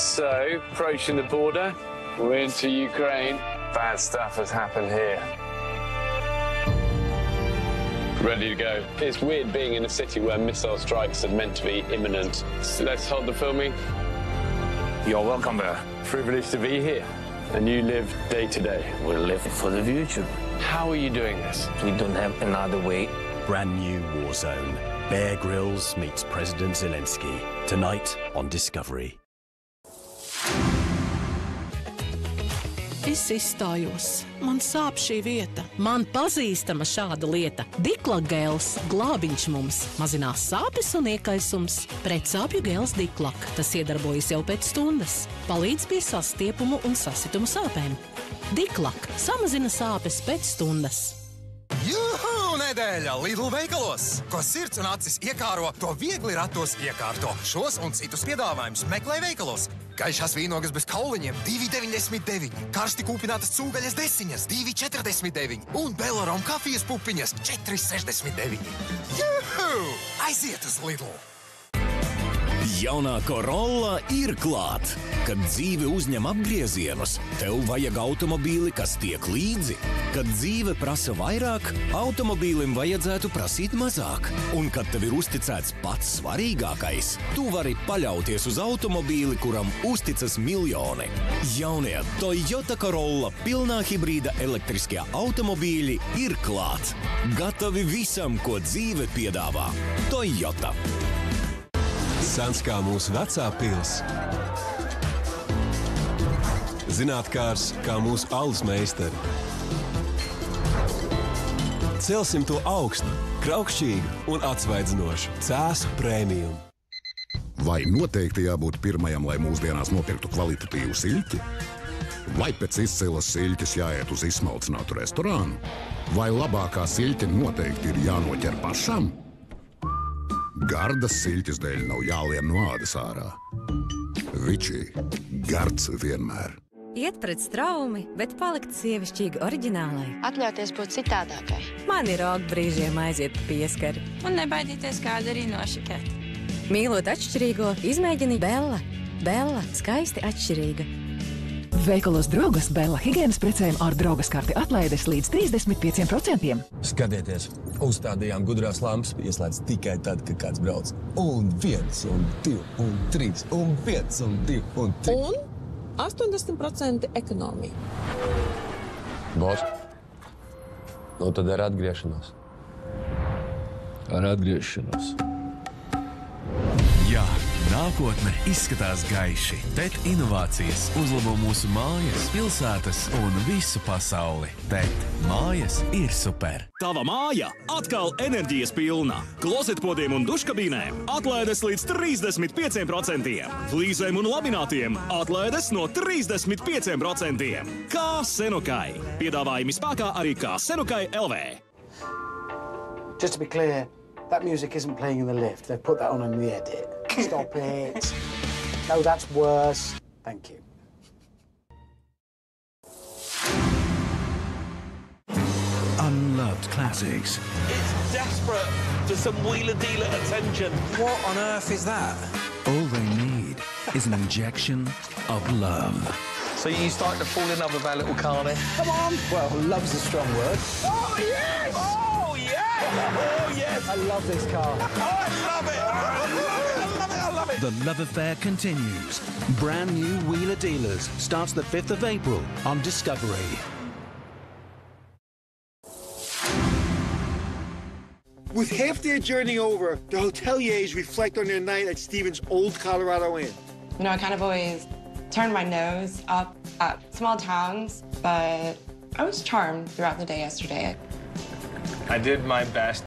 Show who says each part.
Speaker 1: So, approaching the border, we're into Ukraine. Bad stuff has happened here. Ready to go. It's weird being in a city where missile strikes are meant to be imminent. So let's hold the filming. You're welcome there. Privileged to be here. And you live day to day.
Speaker 2: We're living for the future.
Speaker 1: How are you doing this?
Speaker 2: We don't have another way.
Speaker 3: Brand new Warzone. Bear Grylls meets President Zelensky. Tonight on Discovery.
Speaker 4: Es izstājos. Man sāp šī vieta. Man pazīstama šāda lieta. Dikla gels. Glābiņš mums. Mazinās sāpes un iekaisums. Pret sāpju gels Diklak. Tas iedarbojas jau pēc stundas. Palīdz pie sastiepumu un sasitumu sāpēm. Diklak. Samazina sāpes pēc stundas.
Speaker 5: Juhu! Nedēļa Lidl veikalos! Ko sirds un acis iekāro, to viegli ratos iekārto. Šos un citus piedāvājumus meklē veikalos. Gaišās vīnogas bez kauliņiem – 2,99. Karsti kūpinātas cūgaļas desiņas – 2,49. Un Bellarom kafijas pupiņas – 4,69. Juhu! Aiziet uz Lidl!
Speaker 3: Jaunā Corolla ir klāt. Kad dzīve uzņem apgriezienus, tev vajag automobīli, kas tiek līdzi. Kad dzīve prasa vairāk, automobīlim vajadzētu prasīt mazāk. Un kad tev ir uzticēts pats svarīgākais, tu vari paļauties uz automobīli, kuram uzticas miljoni. Jaunie Toyota Corolla pilnā hibrīda elektriskie automobīļi ir klāt. Gatavi visam, ko dzīve piedāvā. Toyota.
Speaker 6: Sens kā mūsu vecā pils. Zinātkārs kā mūsu alus meistari. Celsim to augstu, kraukšķīgu un atsvaidzinošu Cēsu prēmiju.
Speaker 7: Vai noteikti jābūt pirmajam, lai mūsdienās nopirktu kvalitatīvu siļķi? Vai pēc izcilas siļķes jāiet uz izsmalcinātu restorānu? Vai labākā siļķe noteikti ir jānoķer pašam? Gardas siļķes dēļ nav jālien no ādas ārā. Vičī. Gards vienmēr.
Speaker 8: Iet pret straumi, bet palikt sievišķīgi oriģinālai.
Speaker 9: Atļauties būt citādākai.
Speaker 8: Man ir roka brīžiem aiziet pieskari.
Speaker 9: Un nebaidīties kādu arī nošikēt.
Speaker 8: Mīlot atšķirīgo, izmēģini Bella. Bella – skaisti atšķirīga.
Speaker 10: Veikalos Draugas Bella higienas precēm ar Draugas karti atlaides līdz 35%.
Speaker 6: Skatieties, uzstādījām gudrās lampas, ieslēdz tikai tad, kad kāds brauc. Un 1, un 2, un 3, un 1, un 2, un 3.
Speaker 11: Un 80% ekonomija.
Speaker 6: Boss, nu tad ar atgriešanos. Ar atgriešanos.
Speaker 12: Jā, nākotne izskatās gaiši. TET inovācijas uzlabo mūsu mājas, pilsētas un visu pasauli. TET mājas ir super.
Speaker 13: Tava māja atkal enerģijas pilna. Klozetpodiem un duškabīnēm atlaides līdz 35%. Flīzēm un laminātiem atlaides no 35%. Kā Senukai. Piedāvājumi spēkā arī kā Senukai LV.
Speaker 14: Just to be clear, that music isn't playing in the lift. They've put that on in the edit. Stop it. No, that's worse. Thank you.
Speaker 15: Unloved classics.
Speaker 16: It's desperate for some wheeler-dealer attention.
Speaker 15: What on earth is that? All they need is an injection of love.
Speaker 16: So you start to fall in love with our little car then?
Speaker 14: Come on. Well, love's a strong word.
Speaker 16: Oh, yes! Oh, yes! Oh, yes!
Speaker 14: I love this car.
Speaker 16: Oh, I love it! I love it! I love it!
Speaker 15: The love affair continues. Brand new Wheeler Dealers starts the 5th of April on Discovery.
Speaker 17: With half their journey over, the hoteliers reflect on their night at Stephen's old Colorado Inn.
Speaker 18: You know, I kind of always turned my nose up at small towns, but I was charmed throughout the day yesterday.
Speaker 1: I did my best